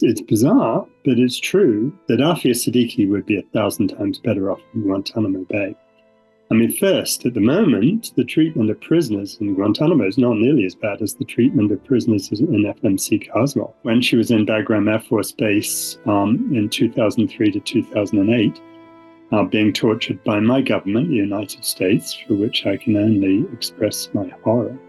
It's bizarre, but it's true that Aafia Siddiqui would be 1,000 times better off in Guantanamo Bay. I mean, first, at the moment, the treatment of prisoners in Guantanamo is not nearly as bad as the treatment of prisoners in FMC Carswell. When she was in Bagram Air Force Base in 2003 to 2008, being tortured by my government, the United States, for which I can only express my horror,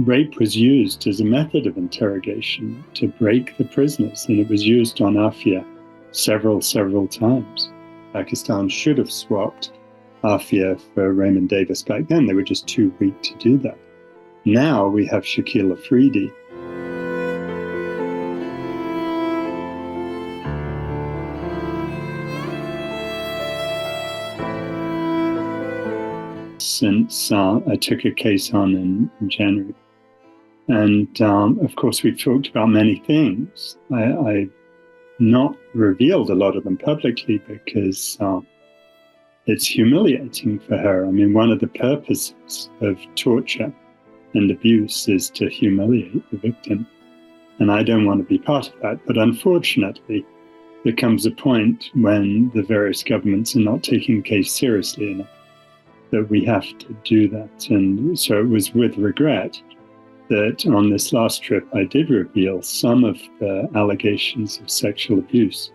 rape was used as a method of interrogation to break the prisoners, and it was used on Aafia several times. Pakistan should have swapped Aafia for Raymond Davis back then. They were just too weak to do that. Now we have Shakil Afridi. Since I took a case on in January. And of course, we've talked about many things. I've not revealed a lot of them publicly because it's humiliating for her. I mean, one of the purposes of torture and abuse is to humiliate the victim. And I don't want to be part of that. But unfortunately, there comes a point when the various governments are not taking the case seriously enough that we have to do that. And so it was with regret that on this last trip, I did reveal some of the allegations of sexual abuse.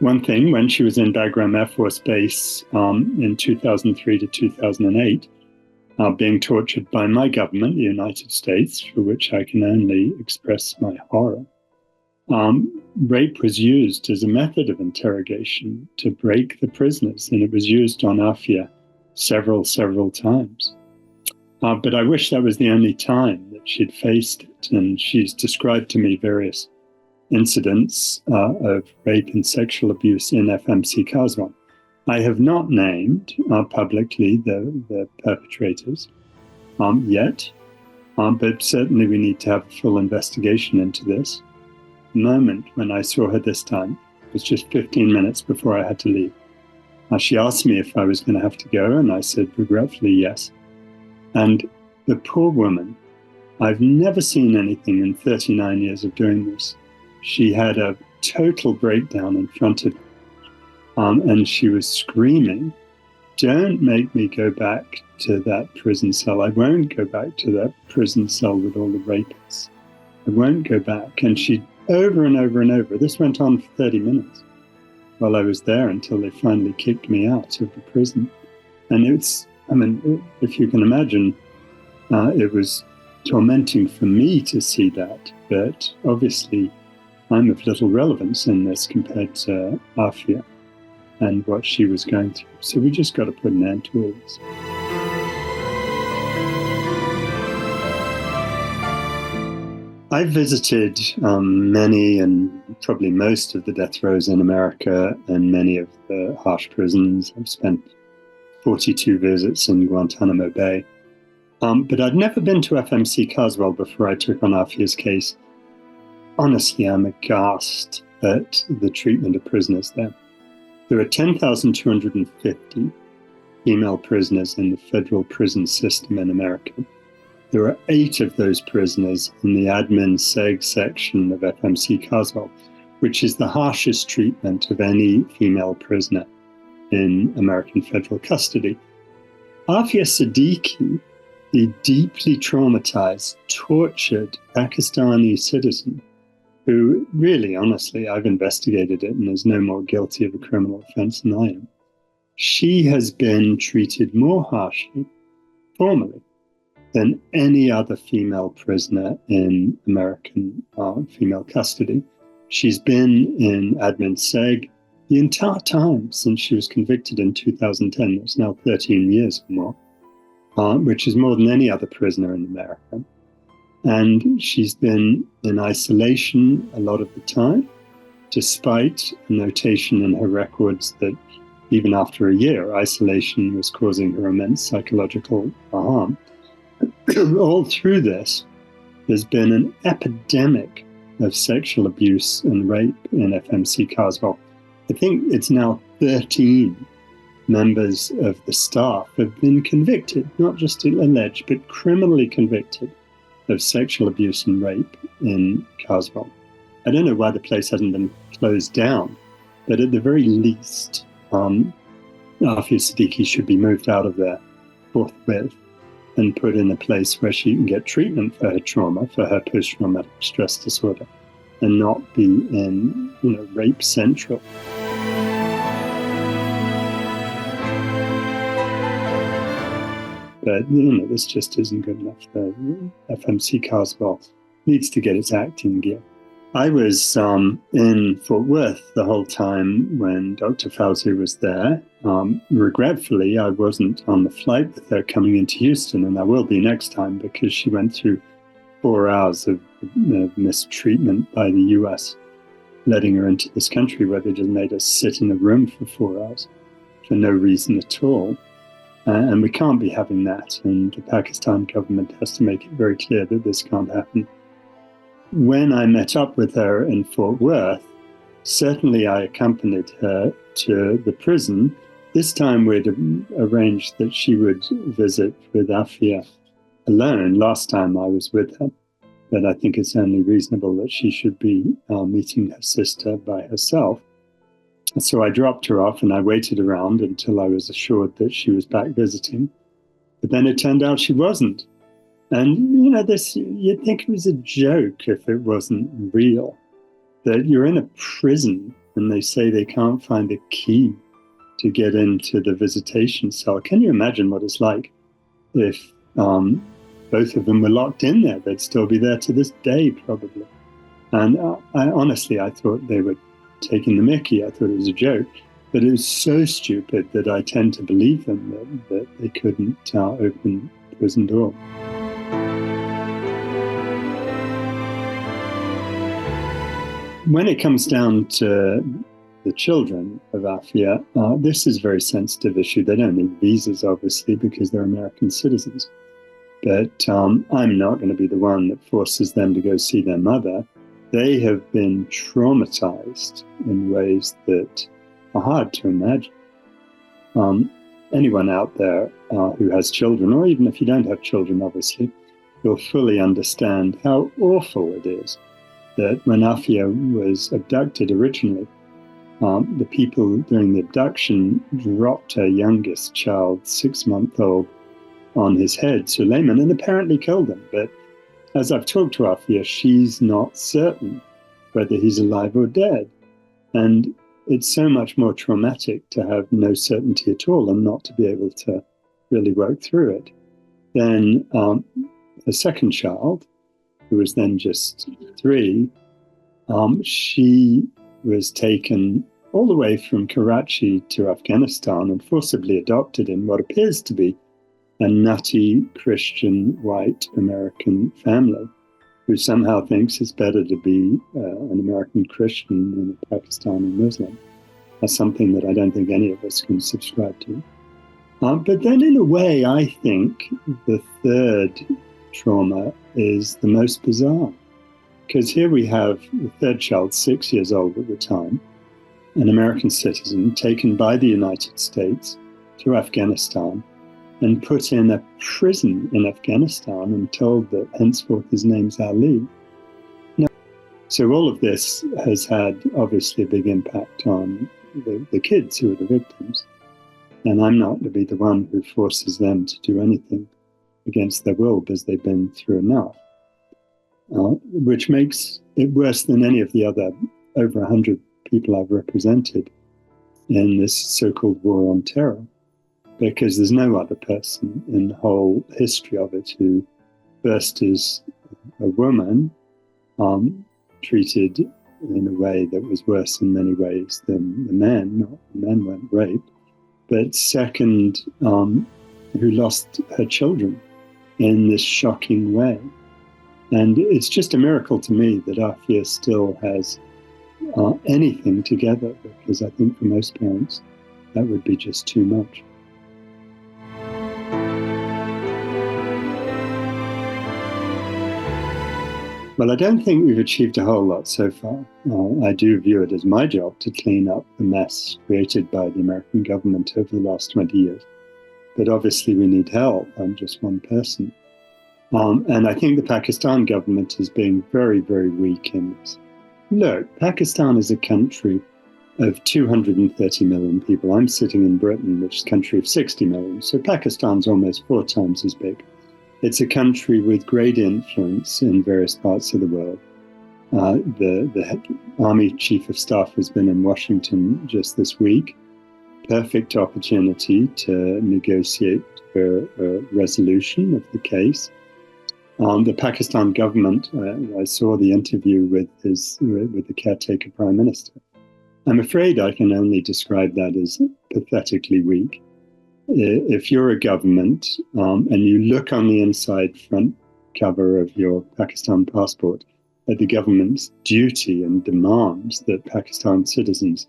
One thing, when she was in Bagram Air Force Base in 2003 to 2008, being tortured by my government, the United States, for which I can only express my horror, rape was used as a method of interrogation to break the prisoners, and it was used on Aafia several times. But I wish that was the only time that she'd faced it. And she's described to me various incidents of rape and sexual abuse in FMC Carswell. I have not named publicly the perpetrators yet, but certainly we need to have a full investigation into this. The moment when I saw her this time was just 15 minutes before I had to leave. She asked me if I was going to have to go, and I said regretfully yes. And the poor woman, I've never seen anything in 39 years of doing this. She had a total breakdown in front of me, and she was screaming, "Don't make me go back to that prison cell. I won't go back to that prison cell with all the rapists. I won't go back." And she, over and over and over, this went on for 30 minutes. While I was there until they finally kicked me out of the prison. And if you can imagine, it was tormenting for me to see that, but obviously I'm of little relevance in this compared to Aafia and what she was going through. So we just got to put an end to all this. I've visited many and probably most of the death rows in America and many of the harsh prisons. I've spent 42 visits in Guantanamo Bay. But I'd never been to FMC Carswell before I took on Aafia's case. Honestly, I'm aghast at the treatment of prisoners there. There are 10,250 female prisoners in the federal prison system in America. There are 8 of those prisoners in the admin seg section of FMC Carswell, which is the harshest treatment of any female prisoner in American federal custody. Aafia Siddiqui, the deeply traumatized, tortured Pakistani citizen, who really, honestly, I've investigated it and is no more guilty of a criminal offense than I am. She has been treated more harshly, formally, than any other female prisoner in American female custody. She's been in admin seg the entire time since she was convicted in 2010. That's now 13 years or more, which is more than any other prisoner in America. And she's been in isolation a lot of the time, despite a notation in her records that even after a year, isolation was causing her immense psychological harm. All through this, there's been an epidemic of sexual abuse and rape in FMC Carswell. I think it's now 13 members of the staff have been convicted, not just alleged, but criminally convicted of sexual abuse and rape in Carswell. I don't know why the place hasn't been closed down, but at the very least, Aafia Siddiqui should be moved out of there forthwith and put in a place where she can get treatment for her trauma, for her post-traumatic stress disorder, and not be in, rape central. But, this just isn't good enough. The FMC Carswell needs to get its act in gear. I was in Fort Worth the whole time when Dr. Fawzia was there. Regretfully, I wasn't on the flight with her coming into Houston, and I will be next time because she went through 4 hours of mistreatment by the US, letting her into this country where they just made us sit in a room for 4 hours for no reason at all. And we can't be having that, and the Pakistan government has to make it very clear that this can't happen. When I met up with her in Fort Worth, certainly I accompanied her to the prison. This time we'd arranged that she would visit with Aafia alone. Last time I was with her, but I think it's only reasonable that she should be meeting her sister by herself. So I dropped her off and I waited around until I was assured that she was back visiting. But then it turned out she wasn't. And, you'd think it was a joke if it wasn't real, that you're in a prison and they say they can't find a key to get into the visitation cell. Can you imagine what it's like if both of them were locked in there? They'd still be there to this day, probably. And I thought they were taking the mickey. I thought it was a joke. But it was so stupid that I tend to believe them that they couldn't open the prison door. When it comes down to the children of Aafia, this is a very sensitive issue. They don't need visas, obviously, because they're American citizens. But I'm not going to be the one that forces them to go see their mother. They have been traumatized in ways that are hard to imagine. Anyone out there who has children, or even if you don't have children, obviously, will fully understand how awful it is that when Aafia was abducted originally, the people doing the abduction dropped her youngest child, 6-month-old, on his head, Suleiman, and apparently killed him. But as I've talked to Aafia, she's not certain whether he's alive or dead. And it's so much more traumatic to have no certainty at all and not to be able to really work through it. Then the second child, who was then just 3, she was taken all the way from Karachi to Afghanistan and forcibly adopted in what appears to be a nutty Christian white American family who somehow thinks it's better to be an American Christian than a Pakistani Muslim. That's something that I don't think any of us can subscribe to. But then in a way, I think the third trauma is the most bizarre. Because here we have the third child, 6 years old at the time, an American citizen taken by the United States to Afghanistan and put in a prison in Afghanistan and told that henceforth his name's Ali. Now, so all of this has had obviously a big impact on the kids who are the victims. And I'm not to be the one who forces them to do anything against their will because they've been through enough, which makes it worse than any of the other over 100 people I've represented in this so-called war on terror, because there's no other person in the whole history of it who first as a woman treated in a way that was worse in many ways than the men. Not the men weren't raped, but second, who lost her children in this shocking way. And it's just a miracle to me that Aafia still has anything together, because I think for most parents that would be just too much. Well, I don't think we've achieved a whole lot so far. I do view it as my job to clean up the mess created by the American government over the last 20 years. But obviously we need help. I'm just one person. And I think the Pakistan government is being very, very weak in this. Look, Pakistan is a country of 230 million people. I'm sitting in Britain, which is a country of 60 million. So Pakistan's almost 4 times as big. It's a country with great influence in various parts of the world. The Army Chief of Staff has been in Washington just this week. Perfect opportunity to negotiate a resolution of the case. The Pakistan government, I saw the interview with the caretaker prime minister. I'm afraid I can only describe that as pathetically weak. If you're a government and you look on the inside front cover of your Pakistan passport at the government's duty and demands that Pakistan citizens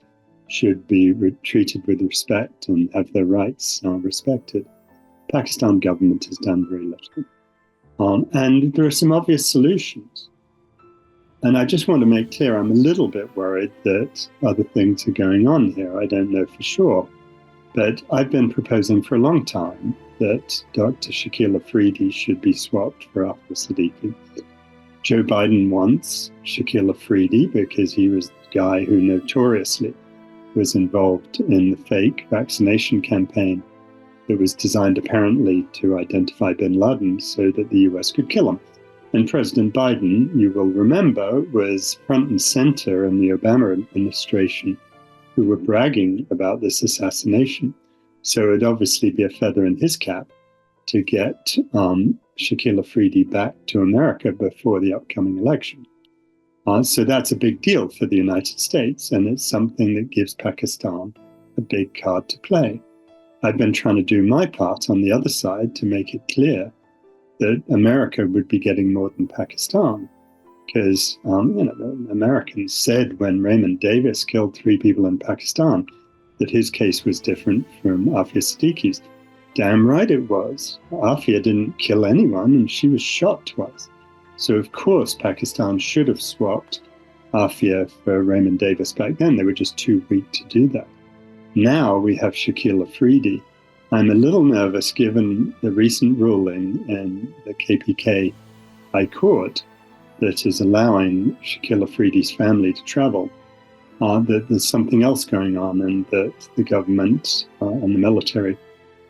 should be treated with respect and have their rights respected, Pakistan government has done very little. And there are some obvious solutions. And I just want to make clear, I'm a little bit worried that other things are going on here. I don't know for sure. But I've been proposing for a long time that Dr. Shakil Afridi should be swapped for Aafia Siddiqui. Joe Biden wants Shakil Afridi because he was the guy who notoriously was involved in the fake vaccination campaign that was designed apparently to identify bin Laden so that the US could kill him. And President Biden, you will remember, was front and center in the Obama administration who were bragging about this assassination. So it'd obviously be a feather in his cap to get Shakil Afridi back to America before the upcoming election. So that's a big deal for the United States, and it's something that gives Pakistan a big card to play. I've been trying to do my part on the other side to make it clear that America would be getting more than Pakistan. Because, the Americans said when Raymond Davis killed 3 people in Pakistan that his case was different from Aafia Siddiqui's. Damn right it was. Aafia didn't kill anyone and she was shot twice. So, of course, Pakistan should have swapped Aafia for Raymond Davis back then. They were just too weak to do that. Now we have Shakil Afridi. I'm a little nervous given the recent ruling in the KPK High Court that is allowing Shakil Afridi's family to travel, that there's something else going on and that the government and the military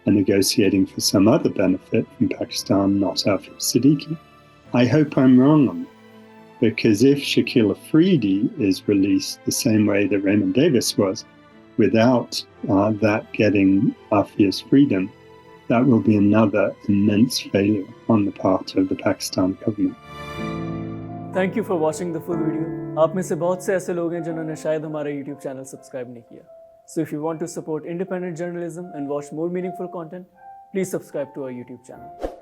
are negotiating for some other benefit from Pakistan, not Aafia Siddiqui. I hope I'm wrong on that, because if Shakil Afridi is released the same way that Raymond Davis was, without that getting Aafia's freedom, that will be another immense failure on the part of the Pakistan government. Thank you for watching the full video. आप में से बहुत से ऐसे लोग हैं जिन्होंने शायद हमारा YouTube चैनल सब्सक्राइब नहीं किया. So if you want to support independent journalism and watch more meaningful content, please subscribe to our YouTube channel.